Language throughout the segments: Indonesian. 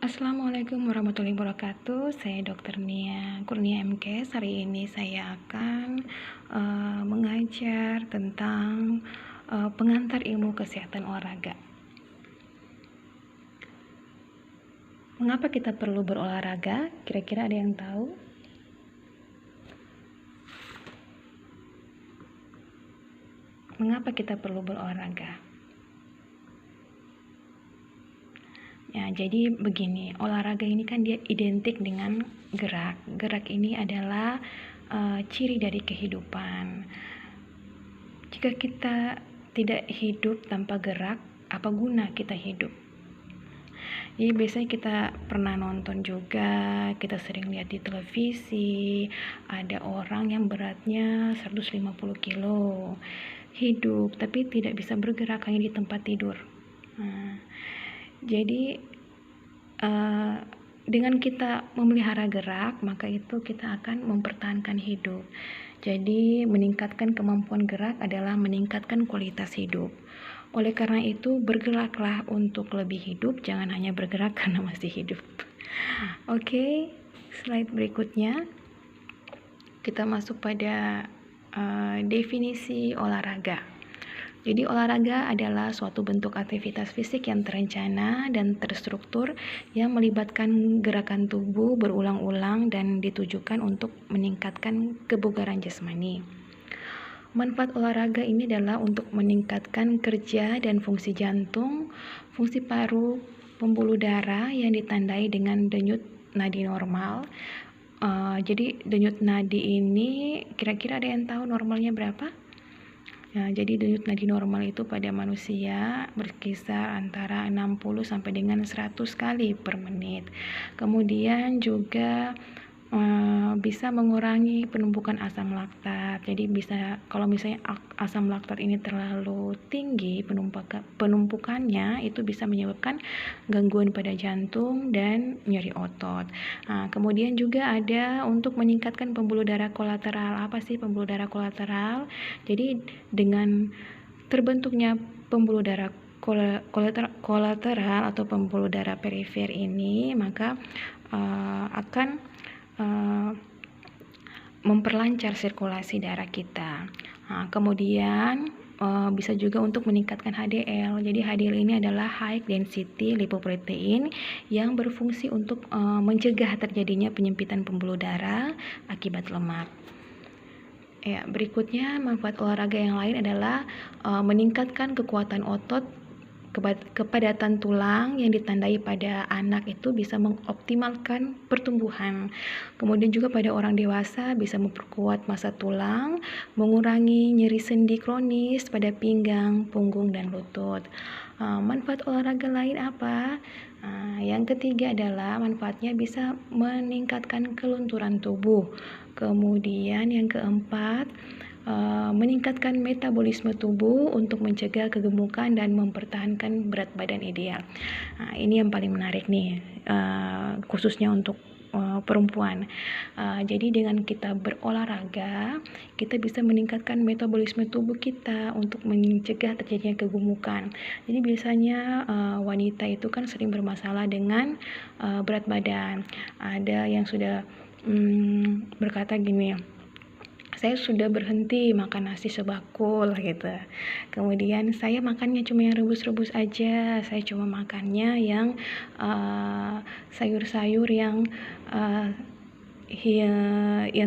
Assalamualaikum warahmatullahi wabarakatuh. Saya Dr. Nia Kurnia MK. Hari ini saya akan mengajar tentang pengantar ilmu kesehatan olahraga. Mengapa kita perlu berolahraga? Kira-kira ada yang tahu? Mengapa kita perlu berolahraga? Ya, jadi begini, olahraga ini kan dia identik dengan gerak. Gerak ini adalah ciri dari kehidupan. Jika kita tidak hidup tanpa gerak, apa guna kita hidup? Jadi biasanya kita pernah nonton juga, kita sering lihat di televisi, ada orang yang beratnya 150 kilo, hidup tapi tidak bisa bergerak, hanya di tempat tidur. Jadi dengan kita memelihara gerak, maka itu kita akan mempertahankan hidup. Jadi meningkatkan kemampuan gerak adalah meningkatkan kualitas hidup. Oleh karena itu, bergeraklah untuk lebih hidup, jangan hanya bergerak karena masih hidup. Oke, slide berikutnya. Kita masuk pada definisi olahraga. Jadi olahraga adalah suatu bentuk aktivitas fisik yang terencana dan terstruktur yang melibatkan gerakan tubuh berulang-ulang dan ditujukan untuk meningkatkan kebugaran jasmani. Manfaat olahraga ini adalah untuk meningkatkan kerja dan fungsi jantung, fungsi paru, pembuluh darah yang ditandai dengan denyut nadi normal. Jadi denyut nadi ini kira-kira ada yang tahu normalnya berapa? Ya, jadi denyut nadi normal itu pada manusia berkisar antara 60 sampai dengan 100 kali per menit. Kemudian juga bisa mengurangi penumpukan asam laktat. Jadi bisa, kalau misalnya asam laktat ini terlalu tinggi penumpukannya, itu bisa menyebabkan gangguan pada jantung dan nyeri otot. Kemudian juga ada untuk meningkatkan pembuluh darah kolateral. Apa sih pembuluh darah kolateral? Jadi dengan terbentuknya pembuluh darah kolateral atau pembuluh darah perifer ini, maka akan memperlancar sirkulasi darah kita. Kemudian bisa juga untuk meningkatkan HDL. Jadi HDL ini adalah high density lipoprotein yang berfungsi untuk mencegah terjadinya penyempitan pembuluh darah akibat lemak. Ya, berikutnya manfaat olahraga yang lain adalah meningkatkan kekuatan otot. Kepadatan tulang yang ditandai pada anak itu bisa mengoptimalkan pertumbuhan. Kemudian juga pada orang dewasa bisa memperkuat massa tulang, mengurangi nyeri sendi kronis pada pinggang, punggung, dan lutut. Manfaat olahraga lain apa? Yang ketiga adalah manfaatnya bisa meningkatkan kelunturan tubuh. Kemudian yang keempat, meningkatkan metabolisme tubuh untuk mencegah kegemukan dan mempertahankan berat badan ideal. Ini yang paling menarik nih, khususnya untuk perempuan. Jadi dengan kita berolahraga, kita bisa meningkatkan metabolisme tubuh kita untuk mencegah terjadinya kegemukan. Jadi biasanya wanita itu kan sering bermasalah dengan berat badan. Ada yang sudah berkata gini, saya sudah berhenti makan nasi sebakul gitu. Kemudian saya makannya cuma yang rebus-rebus aja. Saya cuma makannya yang sayur-sayur yang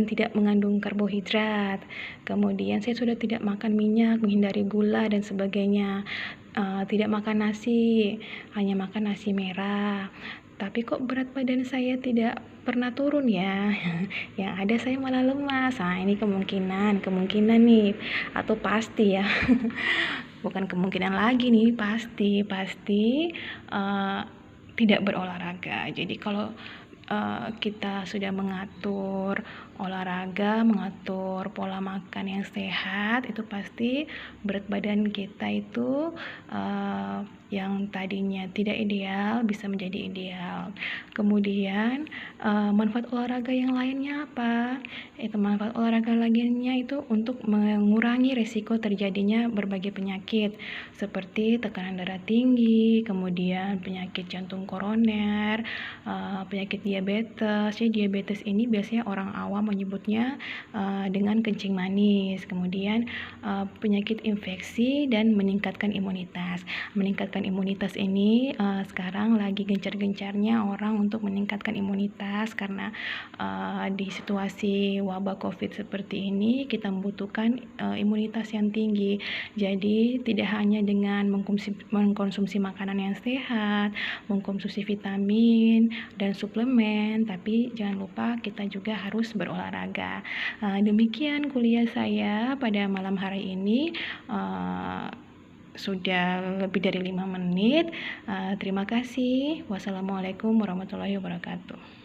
tidak mengandung karbohidrat. Kemudian saya sudah tidak makan minyak, menghindari gula dan sebagainya. Tidak makan nasi, hanya makan nasi merah. Tapi kok berat badan saya tidak pernah turun ya? Yang ada saya malah lemas. Ini kemungkinan nih, atau pasti ya. Bukan kemungkinan lagi nih, pasti tidak berolahraga. Jadi kalau kita sudah mengatur olahraga, mengatur pola makan yang sehat, itu pasti berat badan kita itu yang tadinya tidak ideal bisa menjadi ideal. Kemudian manfaat olahraga yang lainnya apa? Itu manfaat olahraga lainnya itu untuk mengurangi risiko terjadinya berbagai penyakit seperti tekanan darah tinggi, kemudian penyakit jantung koroner, penyakit diabetes. Jadi diabetes ini biasanya orang awam menyebutnya dengan kencing manis. Kemudian penyakit infeksi dan meningkatkan imunitas. Meningkatkan imunitas ini sekarang lagi gencar-gencarnya orang untuk meningkatkan imunitas karena di situasi wabah COVID seperti ini kita membutuhkan imunitas yang tinggi. Jadi tidak hanya dengan mengkonsumsi makanan yang sehat, mengkonsumsi vitamin dan suplemen, tapi jangan lupa kita juga harus berolahraga. Demikian kuliah saya pada malam hari ini. Sudah lebih dari 5 menit. Terima kasih. Wassalamualaikum warahmatullahi wabarakatuh.